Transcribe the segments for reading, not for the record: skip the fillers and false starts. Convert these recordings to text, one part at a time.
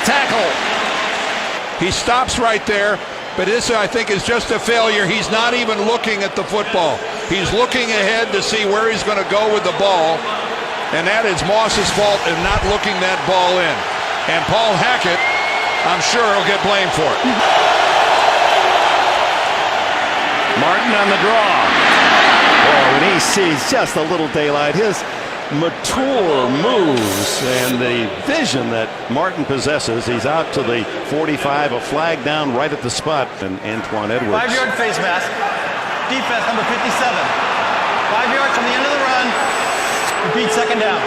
the tackle. He stops right there, but this, I think, is just a failure. He's not even looking at the football. He's looking ahead to see where he's going to go with the ball, and that is Moss's fault in not looking that ball in. And Paul Hackett, I'm sure, will get blamed for it. Martin on the draw. Oh, when he sees just a little daylight, his mature moves and the vision that Martin possesses, he's out to the 45, a flag down right at the spot, and Antoine Edwards. 5-yard face mask. Defense number 57. 5 yards from the end of the run. Repeat, second down.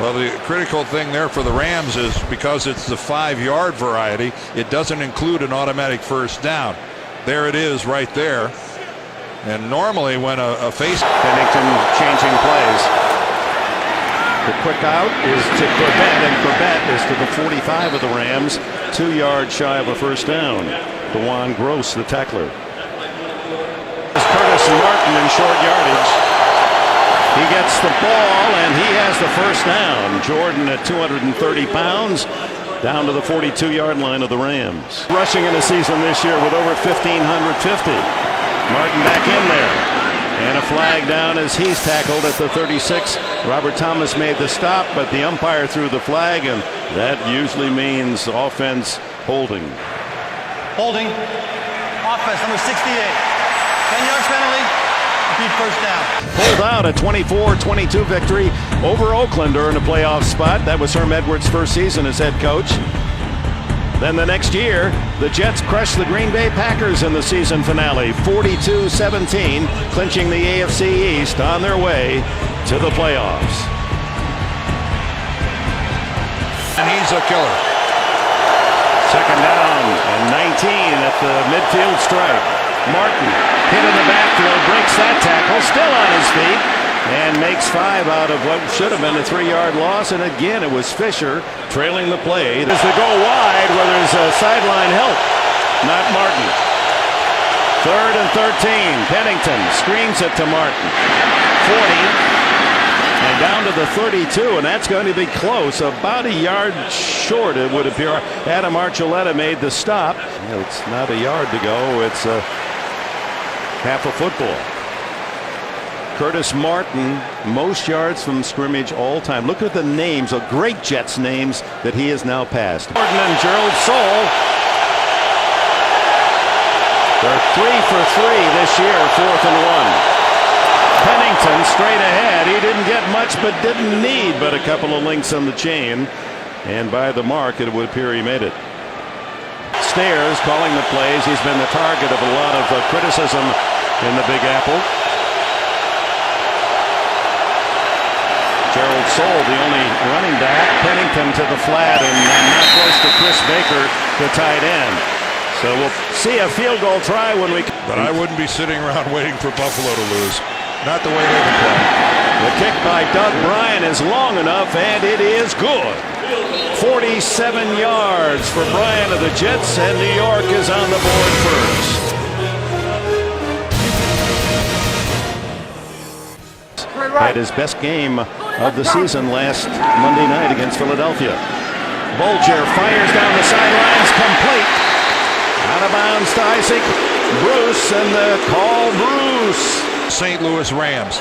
Well, the critical thing there for the Rams is because it's the 5-yard variety, it doesn't include an automatic first down. There it is right there. And normally when a face... Pennington changing plays. The quick out is to Corbett, and Corbett is to the 45 of the Rams, 2 yards shy of a first down. DeJuan Gross, the tackler. Curtis Martin in short yardage. He gets the ball, and he has the first down. Jordan at 230 pounds, down to the 42-yard line of the Rams. Rushing in the season this year with over 1,550. Martin back in there. And a flag down as he's tackled at the 36. Robert Thomas made the stop, but the umpire threw the flag, and that usually means offense holding. Holding. Offense number 68. 10 yards penalty. Repeat, first down. Pulled out a 24-22 victory over Oakland to earn a playoff spot. That was Herm Edwards' first season as head coach. Then the next year, the Jets crushed the Green Bay Packers in the season finale, 42-17, clinching the AFC East on their way to the playoffs. And he's a killer. Second down and 19 at the midfield stripe. Martin hit in the backfield, breaks that tackle, still on his feet, and makes 5 out of what should have been a 3-yard loss. And again, it was Fisher trailing the play. As they go wide where there's a sideline help, not Martin. 3rd and 13. Pennington screens it to Martin. 40. And down to the 32, and that's going to be close. About a yard short, it would appear. Adam Archuleta made the stop. It's not a yard to go. It's half a football. Curtis Martin, most yards from scrimmage all time. Look at the names, of great Jets names that he has now passed. Gordon and Gerald Soule. They're 3 for 3 this year, 4th and 1. Pennington straight ahead. He didn't get much, but didn't need but a couple of links on the chain. And by the mark, it would appear he made it. Stairs calling the plays. He's been the target of a lot of criticism in the Big Apple. Gerald Soule, the only running back. Pennington to the flat, and not close to Chris Baker, the tight end. So we'll see a field goal try when we... But I wouldn't be sitting around waiting for Buffalo to lose. Not the way they can play. The kick by Doug Bryan is long enough, and it is good. 47 yards for Bryan of the Jets, and New York is on the board first. Had his best game of the season last Monday night against Philadelphia. Bulger fires down the sidelines, complete. Out of bounds to Isaac Bruce, and the call Bruce. St. Louis Rams.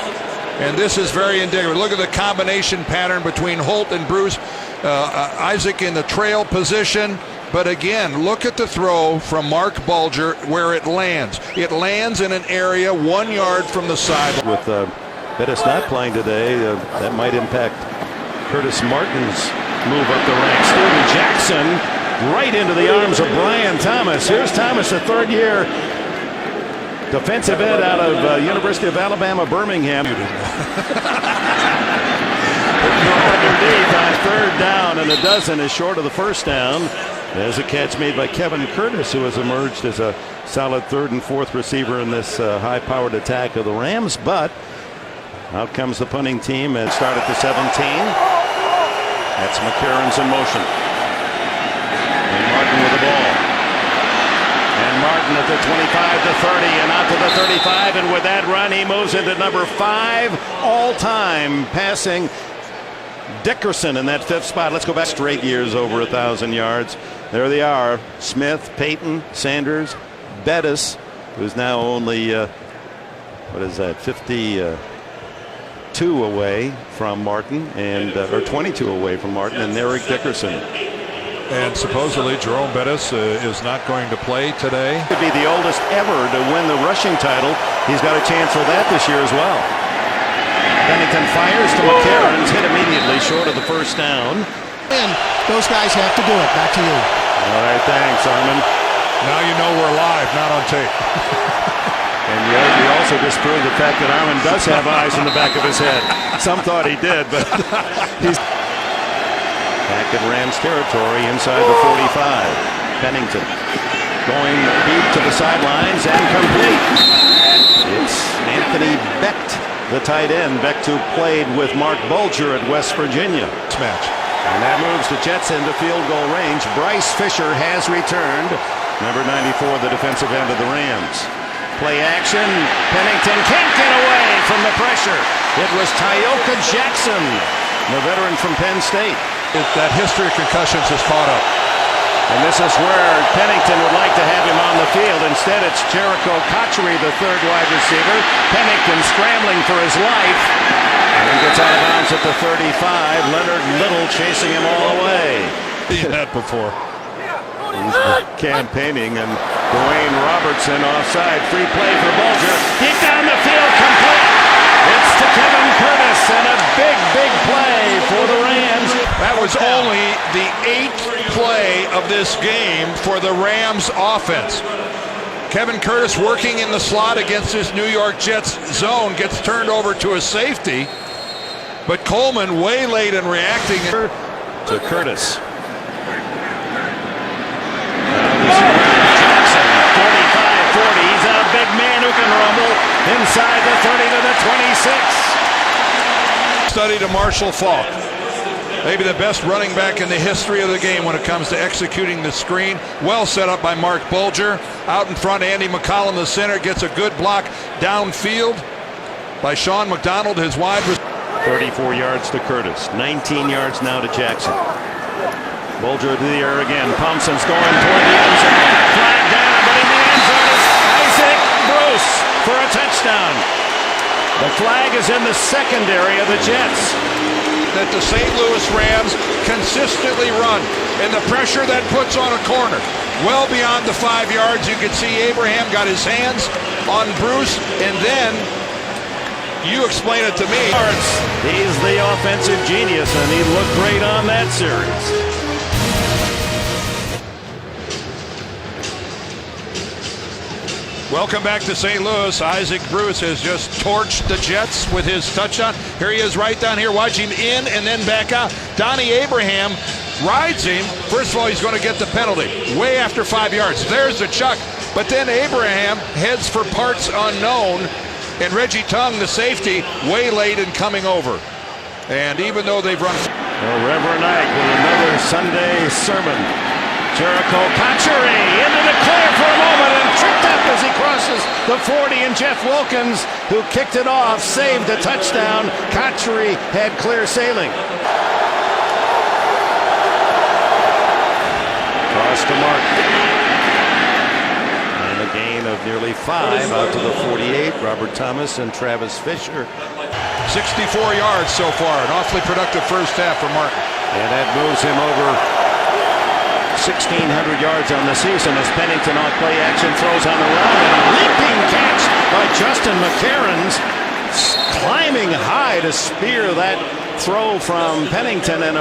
And this is very indicative. Look at the combination pattern between Holt and Bruce. Isaac in the trail position. But again, look at the throw from Mark Bulger where it lands. It lands in an area 1 yard from the side. With Bettis not playing today, that might impact Curtis Martin's move up the ranks. Steven Jackson right into the arms of Brian Thomas. Here's Thomas, a third-year defensive end out of University of Alabama, Birmingham. Underneath on 3rd down, and a dozen is short of the first down. There's a catch made by Kevin Curtis, who has emerged as a solid 3rd and 4th receiver in this high-powered attack of the Rams. But out comes the punting team and start at the 17. That's McCarron's in motion. And Martin with the ball. And Martin at the 25 to 30 and out to the 35. And with that run, he moves into number 5 all-time passing Dickerson in that 5th spot. Let's go back straight years over 1,000 yards. There they are. Smith, Payton, Sanders, Bettis, who's now only, 52 away from Martin, and or 22 away from Martin, and Eric Dickerson. And supposedly Jerome Bettis is not going to play today. Could be the oldest ever to win the rushing title. He's got a chance for that this year as well. Pennington fires to McCarron's, hit immediately short of the first down. And those guys have to do it. Back to you. All right, thanks, Armin. Now you know we're live, not on tape. And you also disproved the fact that Armin does have eyes in the back of his head. Some thought he did, but he's back in Rams territory inside the 45. Pennington going deep to the sidelines and complete. It's Anthony Becht, the tight end. Becht, who played with Mark Bulger at West Virginia. Match. And that moves the Jets into field goal range. Bryce Fisher has returned. Number 94, the defensive end of the Rams. Play action. Pennington can't get away from the pressure. It was Tyoka Jackson, the veteran from Penn State. That history of concussions has caught up. And this is where Pennington would like to have him on the field. Instead, it's Jericho Cotchery, the third wide receiver. Pennington scrambling for his life. And gets out of bounds at the 35. Leonard Little chasing him all the way. Seen that before. He's campaigning, and Dwayne Robertson offside. Free play for Bulger. Deep down the field, complete. It's to Kevin Curtis, and a big, big play for the Rams. That was only the 8th play of this game for the Rams offense. Kevin Curtis working in the slot against his New York Jets zone gets turned over to a safety, but Coleman way late in reacting. To Curtis. Jackson, 45-40. He's a big man who can rumble inside the 30 to the 26. Study to Marshall Faulk. Maybe the best running back in the history of the game when it comes to executing the screen. Well set up by Mark Bulger. Out in front, Andy McCollum, the center, gets a good block downfield by Sean McDonald, his wide receiver. 34 yards to Curtis. 19 yards now to Jackson. Bulger to the air again. Thompson's going toward the end zone. Flag down, but in the end zone is Isaac Bruce for a touchdown. The flag is in the secondary of the Jets. That the St. Louis Rams consistently run, and the pressure that puts on a corner well beyond the 5 yards. You can see Abraham got his hands on Bruce, and then you explain it to me. He's the offensive genius, and he looked great on that series. Welcome back to St. Louis. Isaac Bruce has just torched the Jets with his touchdown. Here he is right down here. Watch him in and then back out. Donnie Abraham rides him. First of all, he's going to get the penalty way after 5 yards. There's the chuck. But then Abraham heads for parts unknown. And Reggie Tongue, the safety, way late in coming over. And even though they've run... Well, Reverend Ike with another Sunday sermon. Jericho Cotchery into the clear for a moment and tripped up as he crosses the 40, and Jeff Wilkins, who kicked it off, saved a touchdown. Cotchery had clear sailing. Cross to Martin. And a gain of nearly 5 out to the 48. Robert Thomas and Travis Fisher. 64 yards so far. An awfully productive first half for Martin. And that moves him over 1,600 yards on the season as Pennington on play action throws on the run, and a leaping catch by Justin McCarron, climbing high to spear that throw from Pennington, and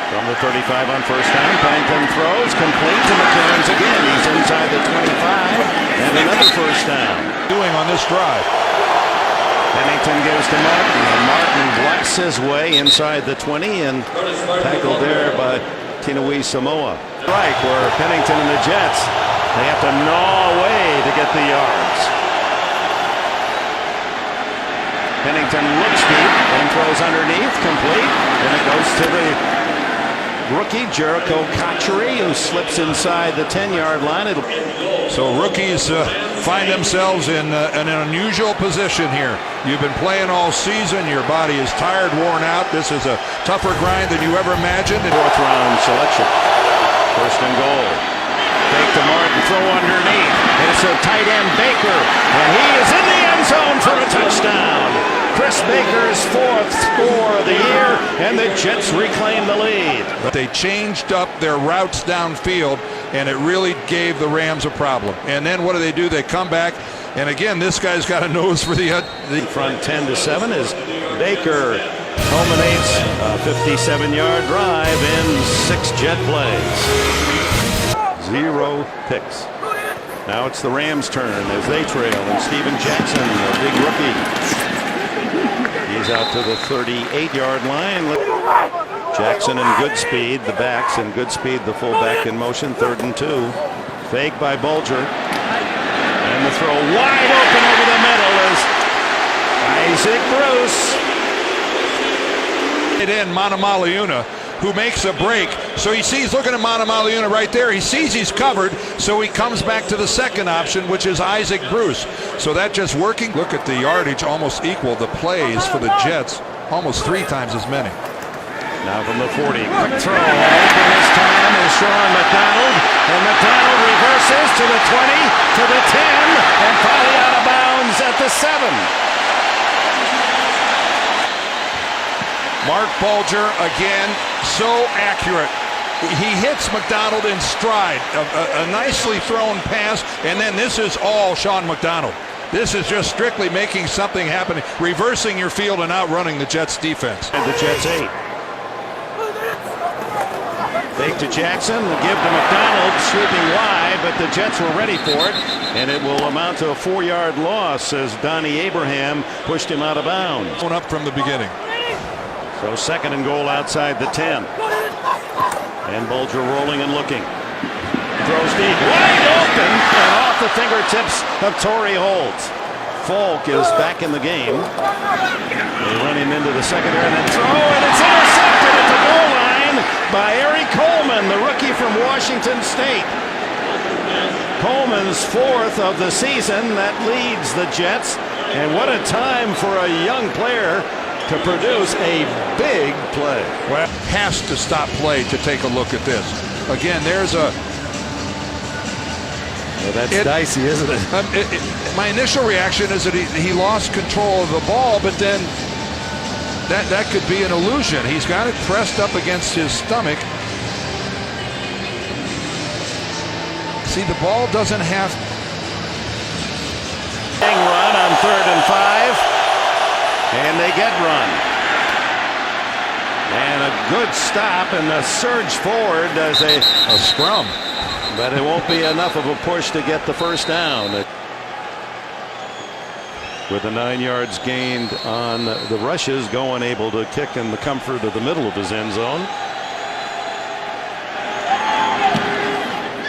from the 35 on first down. Pennington throws complete to McCarron again. He's inside the 25, and another first down. Doing on this drive. Pennington gives to Martin, and Martin blasts his way inside the 20 and tackled there by Tinui Samoa. Right, where Pennington and the Jets, they have to gnaw away to get the yards. Pennington looks deep and throws underneath, complete, and it goes to the rookie Jericho Cotchery, who slips inside the 10-yard line. So rookies find themselves in an unusual position here. You've been playing all season. Your body is tired, worn out. This is a tougher grind than you ever imagined. Fourth round selection. First and goal. Fake to Martin, throw underneath. It's a tight end Baker, and he is in the end zone for a touchdown. Chris Baker's fourth score of the year, and the Jets reclaim the lead. But they changed up their routes downfield, and it really gave the Rams a problem. And then what do? They come back, and again, this guy's got a nose for the front 10-7 as Baker culminates a 57-yard drive in 6 Jet plays. 0 picks. Now it's the Rams' turn as they trail, and Steven Jackson, a big rookie. He's out to the 38-yard line. Jackson in good speed, the backs in good speed, the fullback in motion, 3rd and 2. Fake by Bulger. And the throw wide open over the middle is Isaac Bruce. It in Manamaliuna, who makes a break. So he sees, looking at Manamaliuna right there, he sees he's covered, so he comes back to the second option, which is Isaac Bruce. So that just working. Look at the yardage, almost equal the plays for the Jets, almost 3 times as many. Now from the 40, quick throw. Open this time is Sean McDonald, and McDonald reverses to the 20, to the 10, and finally out of bounds at the 7. Mark Bulger, again, so accurate. He hits McDonald in stride. A nicely thrown pass, and then this is all Sean McDonald. This is just strictly making something happen, reversing your field and outrunning the Jets defense. And the Jets 8. Fake to Jackson, the give to McDonald, sweeping wide, but the Jets were ready for it, and it will amount to a 4-yard loss as Donnie Abraham pushed him out of bounds. Going up from the beginning. So 2nd and goal outside the 10. And Bulger rolling and looking. Throws deep, wide open, and off the fingertips of Torrey Holt. Falk is back in the game. They run him into the secondary and then throw, and it's intercepted at the goal line by Eric Coleman, the rookie from Washington State. Coleman's 4th of the season. That leads the Jets. And what a time for a young player to produce a big play. Well, has to stop play to take a look at this. Again, there's a... Well, that's dicey, isn't it? My initial reaction is that he lost control of the ball, but then that could be an illusion. He's got it pressed up against his stomach. See, the ball doesn't have... Run on 3rd and 5. And they get run. And a good stop, and the surge forward does a scrum. But it won't be enough of a push to get the first down. With the 9 yards gained on the rushes, Goen able to kick in the comfort of the middle of his end zone.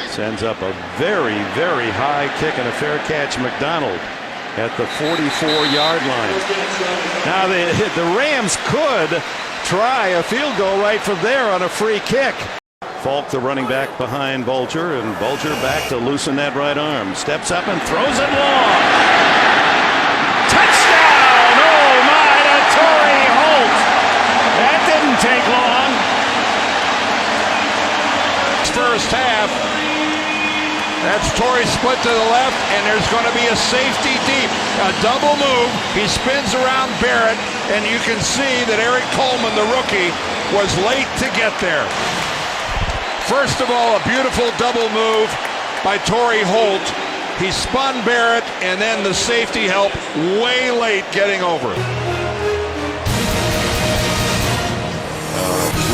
Sends up a very, very high kick and a fair catch. McDonald at the 44-yard line. Now the Rams could try a field goal right from there on a free kick. Falk, the running back, behind Bulger, and Bulger back to loosen that right arm. Steps up and throws it long. Touchdown! Oh my, to Torrey Holt. That didn't take long. First half. That's Torrey split to the left, and there's going to be a safety deep. A double move. He spins around Barrett, and you can see that Eric Coleman, the rookie, was late to get there. First of all, a beautiful double move by Torrey Holt. He spun Barrett, and then the safety help way late getting over.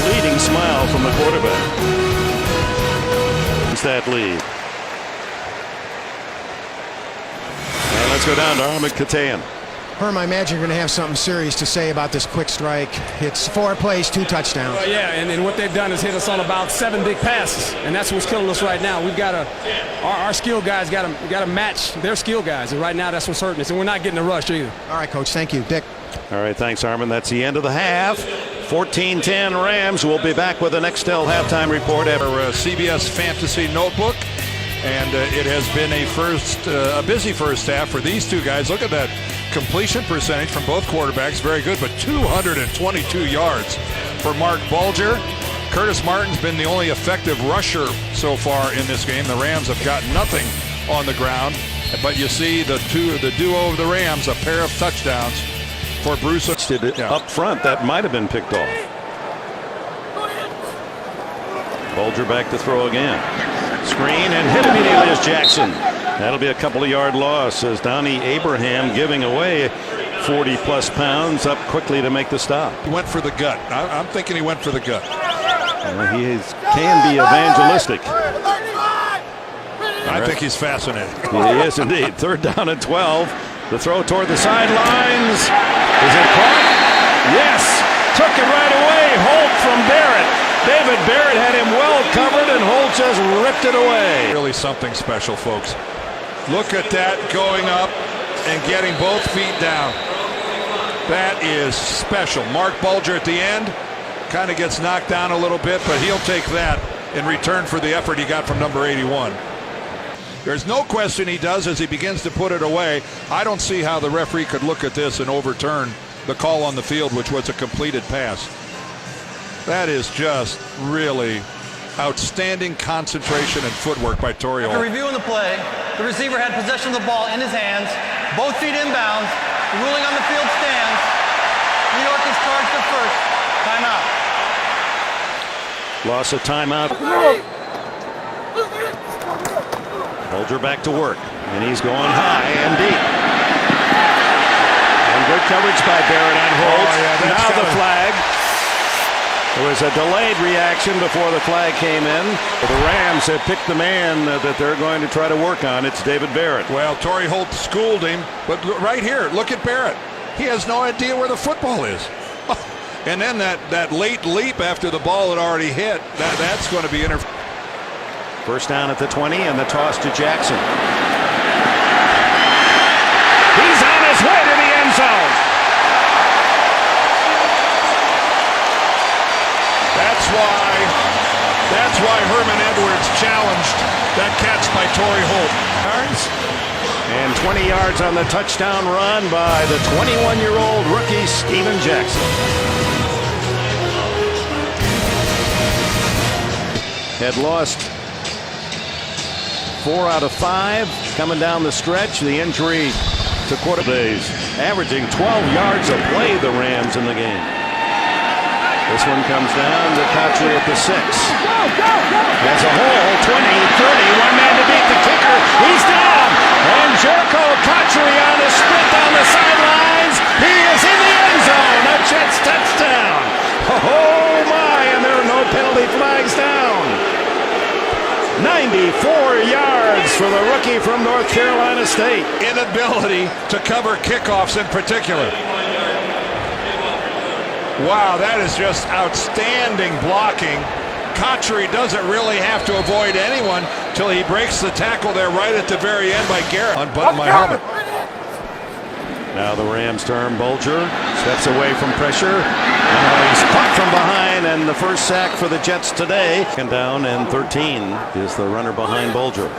Leading smile from the quarterback. It's that lead. Now let's go down to Ahmed Katayan. Herm, I imagine you're going to have something serious to say about this quick strike. It's 4 plays, 2 touchdowns. Well, yeah, and what they've done is hit us on about 7 big passes, and that's what's killing us right now. We've got to, our skill guys got to match their skill guys, and right now that's what's hurting us, and we're not getting a rush either. All right, Coach. Thank you, Dick. All right, thanks, Harmon. That's the end of the half. 14-10 Rams. We'll be back with the Nextel halftime report. Our CBS Fantasy Notebook. And it has been a busy first half for these two guys. Look at that completion percentage from both quarterbacks, very good, but 222 yards for Mark Bulger. Curtis Martin's been the only effective rusher so far in this game. The Rams have got nothing on the ground, but you see the duo of the Rams, a pair of touchdowns for Bruce. Up front, that might have been picked off. Bulger back to throw again. Screen and hit immediately is Jackson. That'll be a couple of yard loss as Donnie Abraham, giving away 40-plus pounds, up quickly to make the stop. He went for the gut. I'm thinking he went for the gut. He can be evangelistic. I think he's fascinating. He is indeed. 3rd down and 12. The throw toward the sidelines. Is it caught? Yes. Took it right away. Holt from Barrett. David Barrett had him well covered, and Holt just ripped it away. Really something special, folks. Look at that, going up and getting both feet down. That is special. Mark Bulger at the end kind of gets knocked down a little bit, but he'll take that in return for the effort he got from number 81. There's no question he does as he begins to put it away. I don't see how the referee could look at this and overturn the call on the field, which was a completed pass. That is just really outstanding concentration and footwork by Torrey Holt. After reviewing the play, the receiver had possession of the ball in his hands, both feet inbounds. The ruling on the field stands. New York is charged at first. Timeout. Loss of timeout. Bulger back to work, and he's going high and deep. And good coverage by Barrett on Holt. Now the flag. There was a delayed reaction before the flag came in. The Rams have picked the man that they're going to try to work on. It's David Barrett. Well, Torrey Holt schooled him, but right here, look at Barrett. He has no idea where the football is. And then that late leap after the ball had already hit, that's going to be interference. First down at the 20 and the toss to Jackson. He's on his way to the end zone. That's why Herman Edwards challenged that catch by Torrey Holt. And 20 yards on the touchdown run by the 21-year-old rookie Steven Jackson. Had lost 4 out of 5 coming down the stretch. The injury to quarterbacks, averaging 12 yards a play, the Rams in the game. This one comes down to Cotchery at the 6. Has a hole, 20, 30, one man to beat the kicker. He's down. And Jerko Cotchery on a sprint down the sidelines. He is in the end zone. A Jets touchdown. Oh my, and there are no penalty flags down. 94 yards for the rookie from North Carolina State. Inability to cover kickoffs in particular. Wow, that is just outstanding blocking. Cotchery doesn't really have to avoid anyone till he breaks the tackle there right at the very end by Garrett. Unbutton my helmet. Now the Rams turn. Bulger steps away from pressure. He's caught from behind, and the first sack for the Jets today. And down, and 13 is the runner behind Bulger.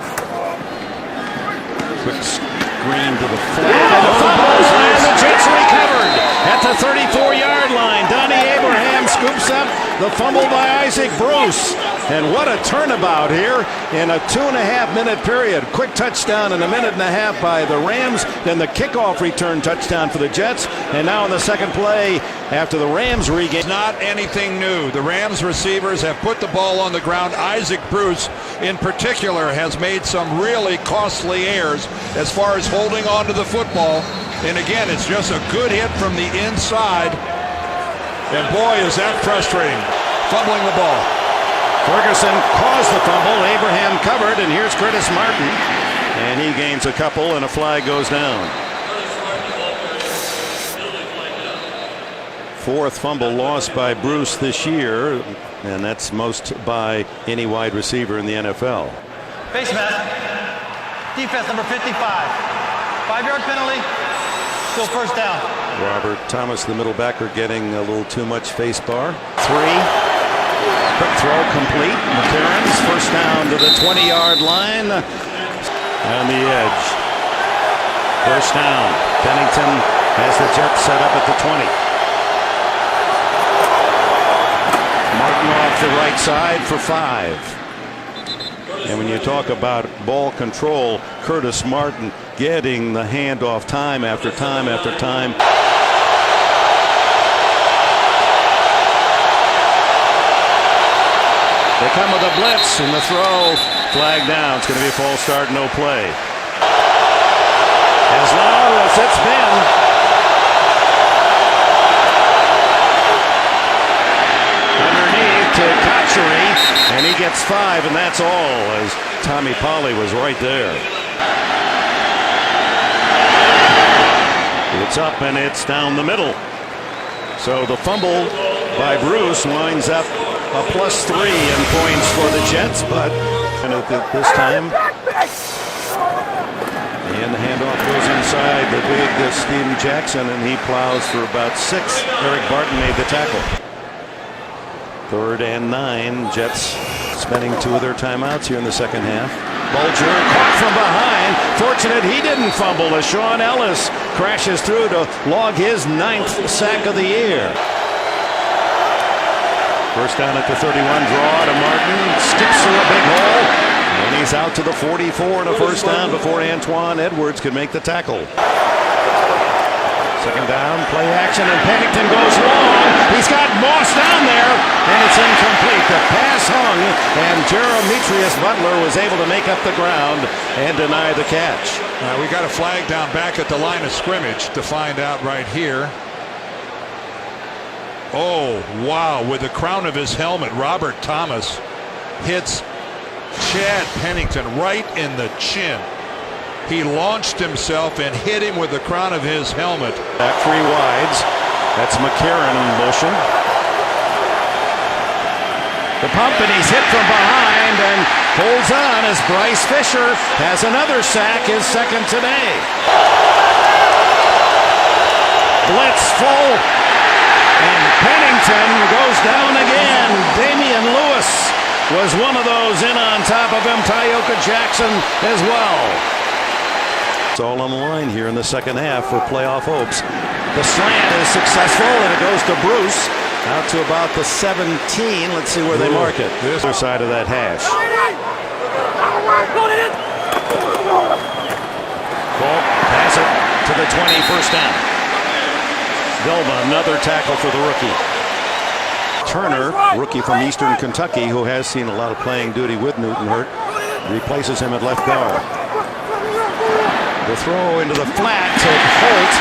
Quick screen to the flat. And the fumbles, and the Jets recovered at the 34-yard line. Donnie Abraham scoops up the fumble by Isaac Bruce. And what a turnabout here in a 2.5-minute period. Quick touchdown in a minute and a half by the Rams. Then the kickoff return touchdown for the Jets. And now in the second play, after the Rams regain. Not anything new. The Rams receivers have put the ball on the ground. Isaac Bruce, in particular, has made some really costly errors as far as holding on to the football. And again, it's just a good hit from the inside. And boy, is that frustrating. Fumbling the ball. Ferguson caused the fumble. Abraham covered, and here's Curtis Martin. And he gains a couple, and a flag goes down. 4th fumble lost by Bruce this year, and that's most by any wide receiver in the NFL. Face mask. Defense number 55. 5-yard penalty. Still first down. Robert Thomas, the middle backer, getting a little too much face bar. 3. Quick throw complete. McCarron's first down to the 20-yard line. On the edge. First down. Pennington has the Jets set up at the 20. Martin off the right side for 5. And when you talk about ball control, Curtis Martin getting the handoff time after time after time. They come with a blitz and the throw. Flag down. It's going to be a false start, no play. As loud as it's been. Underneath to Kachuri, and he gets 5, and that's all, as Tommy Polley was right there. It's up and it's down the middle. So the fumble by Bruce winds up a +3 in points for the Jets, but this time, and the handoff goes inside the big Steven Jackson, and he plows for about 6. Eric Barton made the tackle. 3rd and 9. Jets spending 2 of their timeouts here in the second half. Bulger caught from behind. Fortunate he didn't fumble as Sean Ellis crashes through to log his 9th sack of the year. First down at the 31, draw to Martin, skips through a big hole, and he's out to the 44 and a first down before Antoine Edwards could make the tackle. Second down, play action, and Pennington goes long. He's got Moss down there, and it's incomplete. The pass hung, and Jeremetrius Butler was able to make up the ground and deny the catch. We got a flag down back at the line of scrimmage to find out right here. Oh, wow. With the crown of his helmet, Robert Thomas hits Chad Pennington right in the chin. He launched himself and hit him with the crown of his helmet. Back 3 wides. That's McCarron in motion. The pump, and he's hit from behind and holds on as Bryce Fisher has another sack, his 2nd today. Blitz full. And Pennington goes down again. Damian Lewis was one of those in on top of him. Tyoka Jackson as well. It's all on the line here in the second half for playoff hopes. The slant is successful, and it goes to Bruce. Out to about the 17. Let's see where they mark it. This other side of that hash. Ball, pass it to the 20, first down. Vilma, another tackle for the rookie. Turner, rookie from Eastern Kentucky, who has seen a lot of playing duty with Newton Hurt, replaces him at left guard. The throw into the flat to Holt,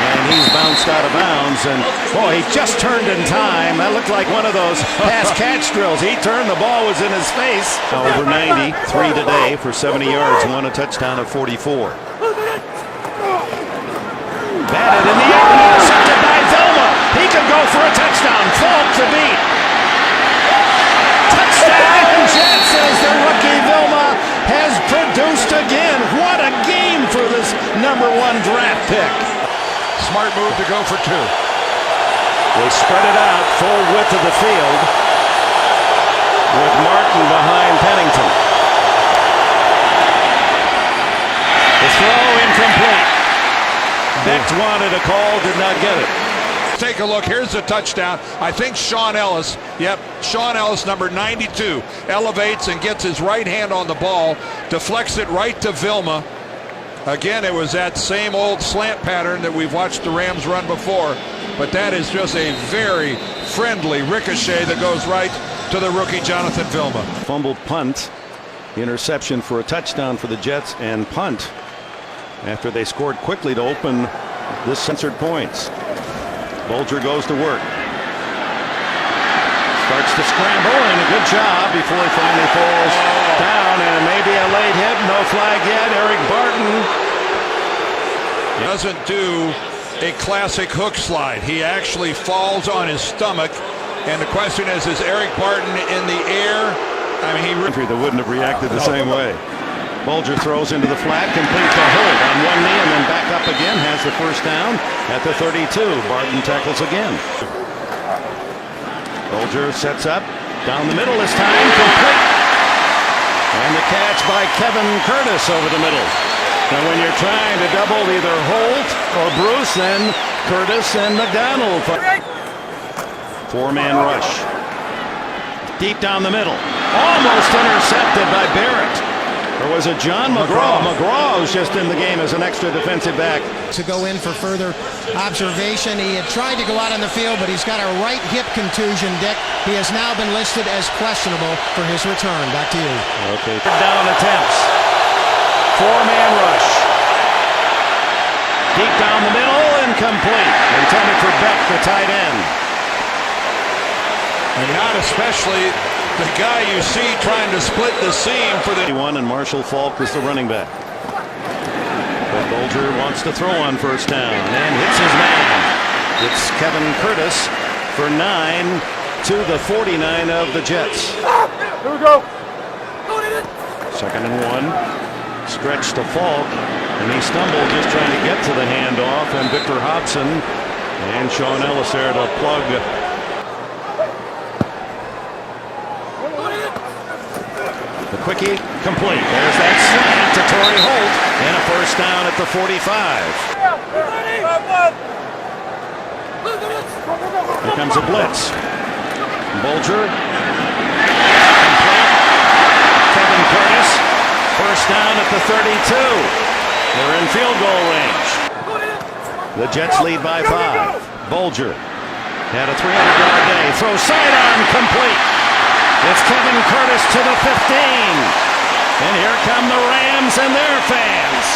and he's bounced out of bounds. And boy, he just turned in time. That looked like one of those pass-catch drills. He turned, the ball was in his face. Over 90, 3 today for 70 yards, 1 a touchdown at 44. Batted in the air, intercepted by Vilma. He could go for a touchdown. Falk to beat. Touchdown Jets as the rookie Vilma has produced again. What a game for this #1 draft pick. Smart move to go for 2. They spread it out full width of the field with Martin behind Pennington. The throw incomplete. Becht wanted a call, did not get it. Take a look. Here's the touchdown. I think Sean Ellis, Sean Ellis, number 92, elevates and gets his right hand on the ball, deflects it right to Vilma. Again, it was that same old slant pattern that we've watched the Rams run before, but that is just a very friendly ricochet that goes right to the rookie Jonathan Vilma. Fumble, punt, interception for a touchdown for the Jets, and punt after they scored quickly to open this censored points. Bulger goes to work. Starts to scramble, and a good job before he finally falls down, and maybe a late hit. No flag yet. Eric Barton doesn't do a classic hook slide. He actually falls on his stomach, and the question is Eric Barton in the air? I mean, that wouldn't have reacted the same way. Bulger throws into the flat, complete to Holt on one knee, and then back up again, has the first down at the 32. Barton tackles again. Bulger sets up, Down the middle this time, complete. And the catch by Kevin Curtis over the middle. And when you're trying to double either Holt or Bruce, then Curtis and McDonald. Four-man rush. Deep down the middle. Almost intercepted by Barrett. Or was it John McGraw? McGraw was just in the game as an extra defensive back. To go in for further observation. He had tried to go out on the field, but he's got a right hip contusion, Dick. He has now been listed as questionable for his return. Back to you. Okay. Down attempts. Four-man rush. Deep down the middle, incomplete. Intended for Beck, the tight end. And not especially the guy you see trying to split the seam for the... And Marshall Faulk is the running back. But Bulger wants to throw on first down and hits his man. It's Kevin Curtis for 9 to the 49 of the Jets. Here we go. Second and 1. Stretch to Faulk, and he stumbled just trying to get to the handoff, and Victor Hobson and Sean Ellis there to plug. The quickie complete. There's that slant to Torrey Holt, and a first down at the 45. Here comes a blitz. Bulger. Complete. Kevin Curtis. First down at the 32. They're in field goal range. The Jets lead by 5. Bulger had a 300-yard day. Throw sidearm complete. It's Kevin Curtis to the 15. And here come the Rams and their fans.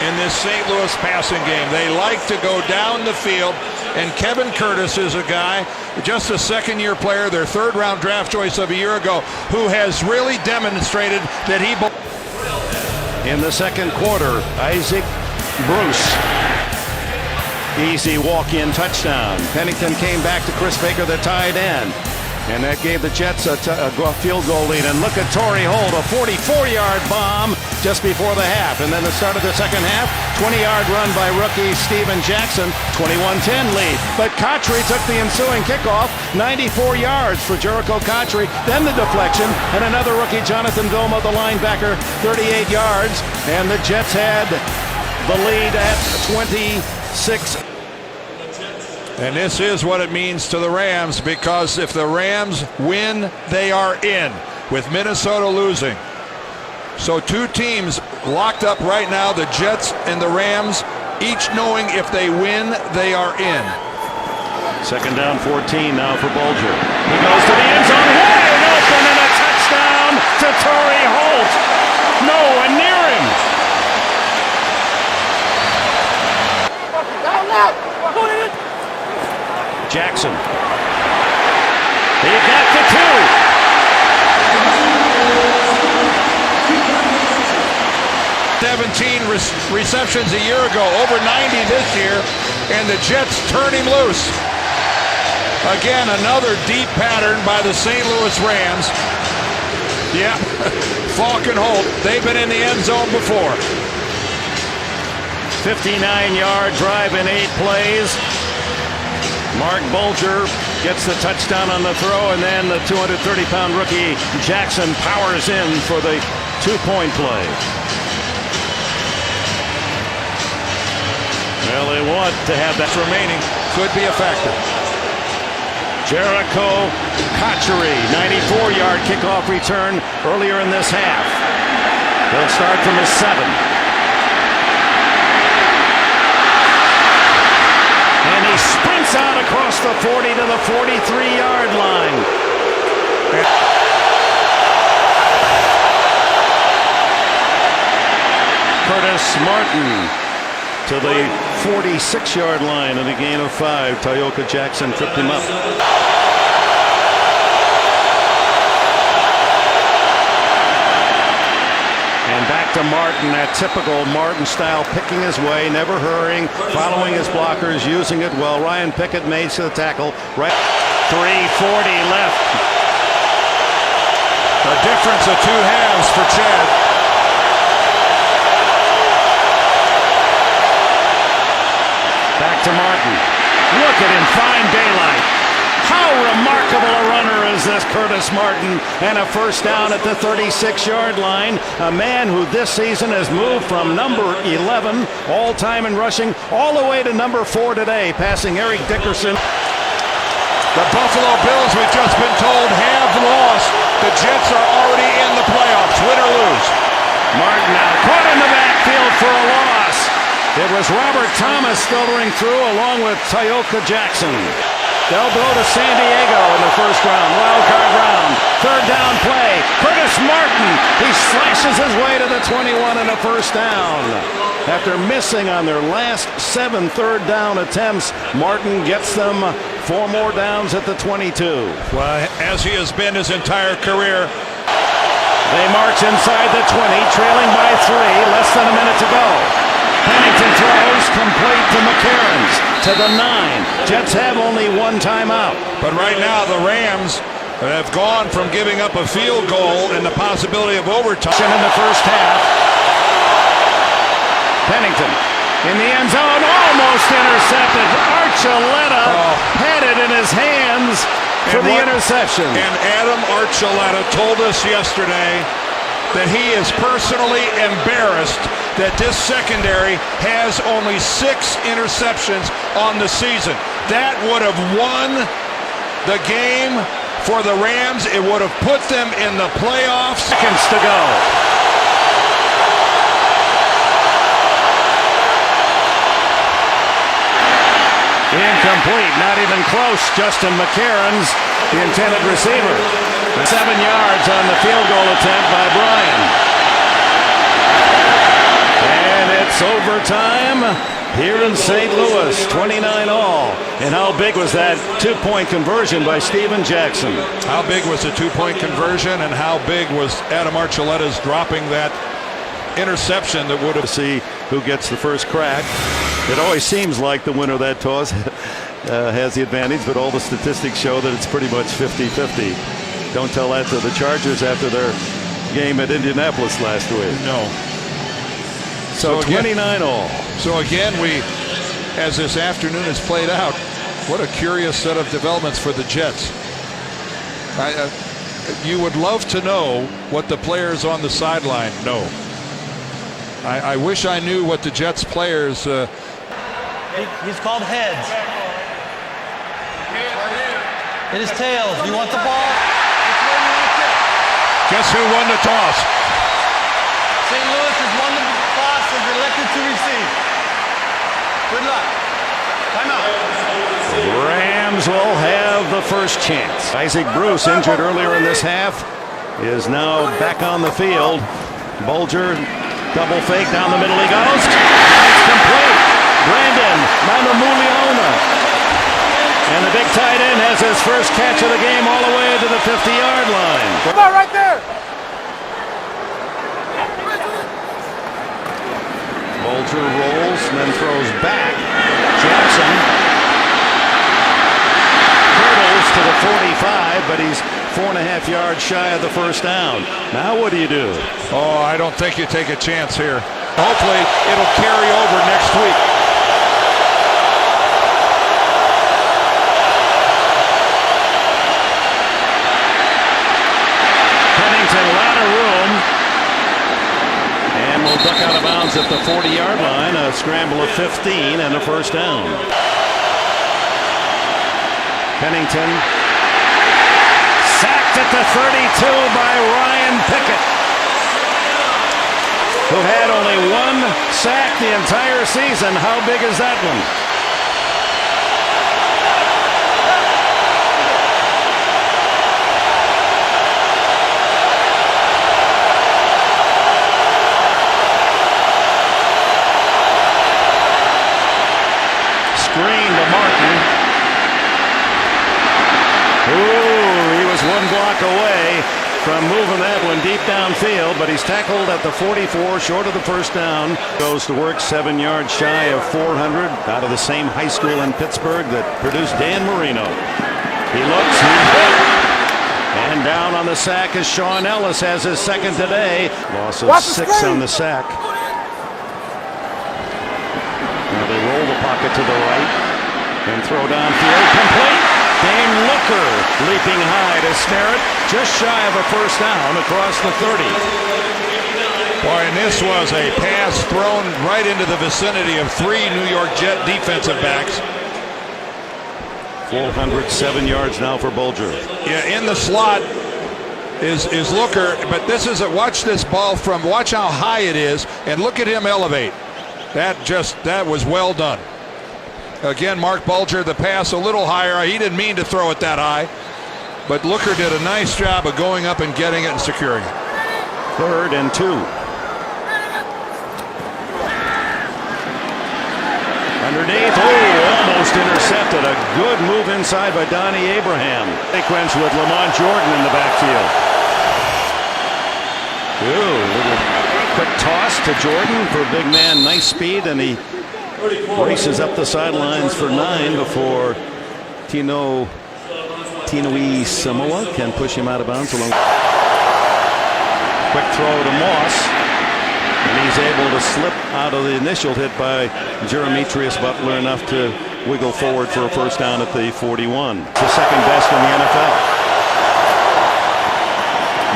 In this St. Louis passing game, they like to go down the field, and Kevin Curtis is a guy, just a second-year player, their third-round draft choice of a year ago, who has really demonstrated that he... In the second quarter, Isaac Bruce. Easy walk-in touchdown. Pennington came back to Chris Baker, the tight end. And that gave the Jets a field goal lead. And look at Torrey Holt, a 44-yard bomb just before the half. And then the start of the second half, 20-yard run by rookie Steven Jackson, 21-10 lead. But Cotchery took the ensuing kickoff, 94 yards for Jericho Cotchery. Then the deflection, and another rookie, Jonathan Vilma, the linebacker, 38 yards. And the Jets had the lead at 26. And this is what it means to the Rams, because if the Rams win, they are in, with Minnesota losing. So two teams locked up right now, the Jets and the Rams, each knowing if they win, they are in. Second down 14 now for Bulger. He goes to the end zone, wide open, and a touchdown to Torrey Holt. No one near him. Jackson. He got the 2. 17 receptions a year ago, over 90 this year, and the Jets turn him loose. Again, another deep pattern by the St. Louis Rams. Yeah, Faulk and Holt, they've been in the end zone before. 59-yard drive in 8 plays. Mark Bulger gets the touchdown on the throw, and then the 230-pound rookie Jackson powers in for the 2-point play. Well, they want to have that remaining. Could be a factor. Jericho Cotchery, 94-yard kickoff return earlier in this half. They'll start from his 7. And he sprints out across the 40 to the 43-yard line. Curtis Martin to the 46-yard line and a gain of 5. Tyoka Jackson tripped him up. And back to Martin, that typical Martin style, picking his way, never hurrying, following his blockers, using it well. Ryan Pickett made the tackle. Right, 3:40 left. A difference of 2 halves for Chad. Back to Martin. Look at him, fine daylight. How remarkable a runner is this Curtis Martin, and a first down at the 36-yard line. A man who this season has moved from number 11 all-time in rushing all the way to number 4 today, passing Eric Dickerson. The Buffalo Bills, we've just been told, have lost. The Jets are already in the playoffs, win or lose. Martin now caught in the backfield for a loss. It was Robert Thomas filtering through along with Tyoka Jackson. They'll go to San Diego in the first round, wild card round. Third down play. Curtis Martin. He slashes his way to the 21 and a first down. After missing on their last 7 third down attempts, Martin gets them 4 more downs at the 22. Well, as he has been his entire career. They march inside the 20, trailing by 3, less than a minute to go. Pennington throws complete to McCarrons to the 9. Jets have only 1 timeout. But right now the Rams have gone from giving up a field goal and the possibility of overtime In the first half. Pennington in the end zone, almost intercepted. Archuleta had it in his hands for the interception. And Adam Archuleta told us yesterday that he is personally embarrassed that this secondary has only 6 interceptions on the season. That would have won the game for the Rams. It would have put them in the playoffs. Seconds to go. Incomplete, not even close. Justin McCarrons, the intended receiver. 7 yards on the field goal attempt by Bryan. And it's overtime here in St. Louis, 29 all. And how big was that 2-point conversion by Steven Jackson? How big was the 2-point conversion, and how big was Adam Archuleta's dropping that interception that would have... See who gets the first crack. It always seems like the winner of that toss has the advantage, but all the statistics show that it's pretty much 50-50. Don't tell that to the Chargers after their game at Indianapolis last week. No. So 29 all. So again, as this afternoon has played out, what a curious set of developments for the Jets. You would love to know what the players on the sideline know. I wish I knew what the Jets players... He's called heads. It is tails. You want the ball? Guess who won the toss? St. Louis has won the toss and is elected to receive. Good luck. Timeout. Rams will have the first chance. Isaac Bruce, injured earlier in this half, is now back on the field. Bulger, double fake down the middle he goes. It's complete. Brandon Manamuliona. And the big tight end has his first catch of the game all the way to the 50-yard line. Come on, right there. Bulger rolls and then throws back. Jackson hurdles to the 45, but he's 4.5 yards shy of the first down. Now what do you do? Oh, I don't think you take a chance here. Hopefully it'll carry over next week. Pennington, a lot of room. And will duck out of bounds at the 40-yard line. A scramble of 15 and a first down. Pennington sacked at the 32 by Ryan Pickett, who had only 1 sack the entire season. How big is that one? Screen to Martin. Ooh, he was 1 block away from moving that one deep downfield, but he's tackled at the 44, short of the first down. Goes to work 7 yards shy of 400, out of the same high school in Pittsburgh that produced Dan Marino. He looks, he's hit. And down on the sack is Sean Ellis, has his second today. Loss of 6 on the sack. Now they roll the pocket to the right and throw downfield, complete. Dane Looker leaping high to snare it, just shy of a first down across the 30. Boy, and this was a pass thrown right into the vicinity of 3 New York Jet defensive backs. 407 yards now for Bulger. Yeah, in the slot is Looker, but this is watch this ball from, watch how high it is, and look at him elevate. That was well done. Again, Mark Bulger, the pass a little higher. He didn't mean to throw it that high, but Looker did a nice job of going up and getting it and securing it. 3rd and 2. Underneath, almost intercepted. A good move inside by Donnie Abraham. Sequence with Lamont Jordan in the backfield. Little quick toss to Jordan for big man. Nice speed, and he races up the sidelines for 9 before Tinoi Samoa can push him out of bounds. Quick throw to Moss. And he's able to slip out of the initial hit by Jeremetrius Butler enough to wiggle forward for a first down at the 41. It's the second best in the NFL.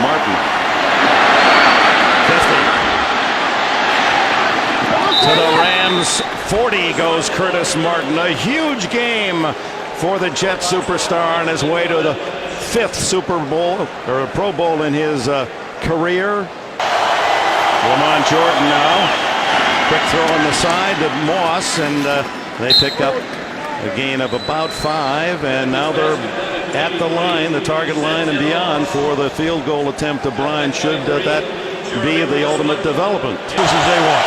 Martin. 50. To the Rams 40 goes Curtis Martin. A huge game for the Jet superstar on his way to the 5th Super Bowl or Pro Bowl in his career. Lamont Jordan now. Quick throw on the side to Moss, and they pick up a gain of about 5, and now they're at the line, the target line and beyond for the field goal attempt of Brian. Should that be the ultimate development? As they want.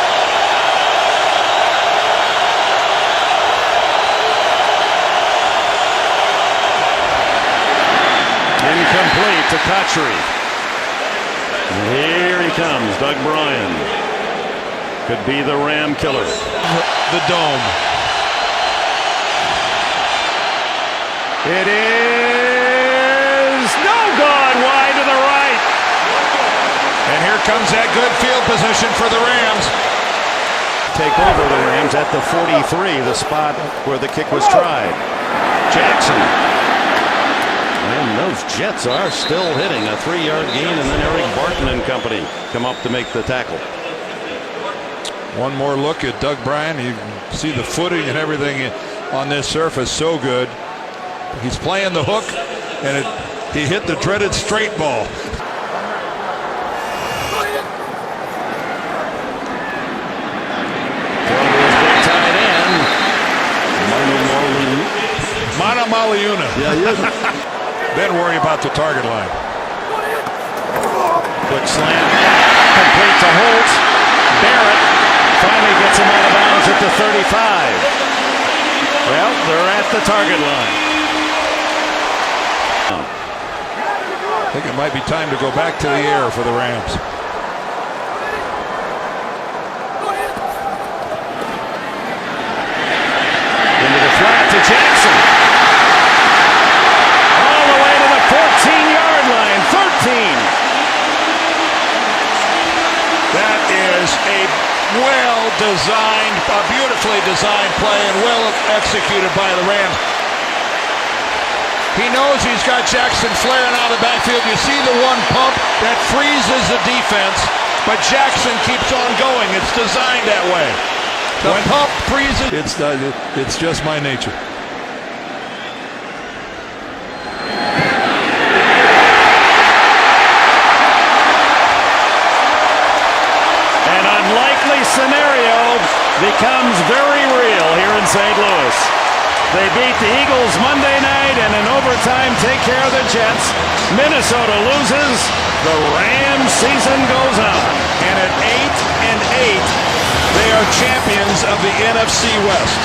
Incomplete to Kotchery. Here he comes, Doug Bryan. Could be the Ram killer. The dome. It is no good, wide to the right. And here comes that good field position for the Rams. Take over the Rams at the 43, the spot where the kick was tried. Jackson. And those Jets are still hitting a 3-yard gain, and then Eric Barton and company come up to make the tackle. One more look at Doug Bryan. You see the footing and everything on this surface, so good. He's playing the hook, and he hit the dreaded straight ball. Tight end. Mana Maliuna. Yeah, Then worry about the target line. quick slant. Complete to Holt. Barrett finally gets him out of bounds at the 35. Well, they're at the target line. I think it might be time to go back to the air for the Rams. Into the flat to Jackson. All the way to the 14-yard line. 13. That is a well-designed, a beautifully designed play and well executed by the Rams. He knows he's got Jackson flaring out of the backfield. You see the one pump that freezes the defense, but Jackson keeps on going. It's designed that way. The pump freezes. It's just my nature. An unlikely scenario becomes very real here in St. Louis. They beat the Eagles Monday night and in overtime take care of the Jets. Minnesota loses. The Rams season goes on. And at 8-8, they are champions of the NFC West.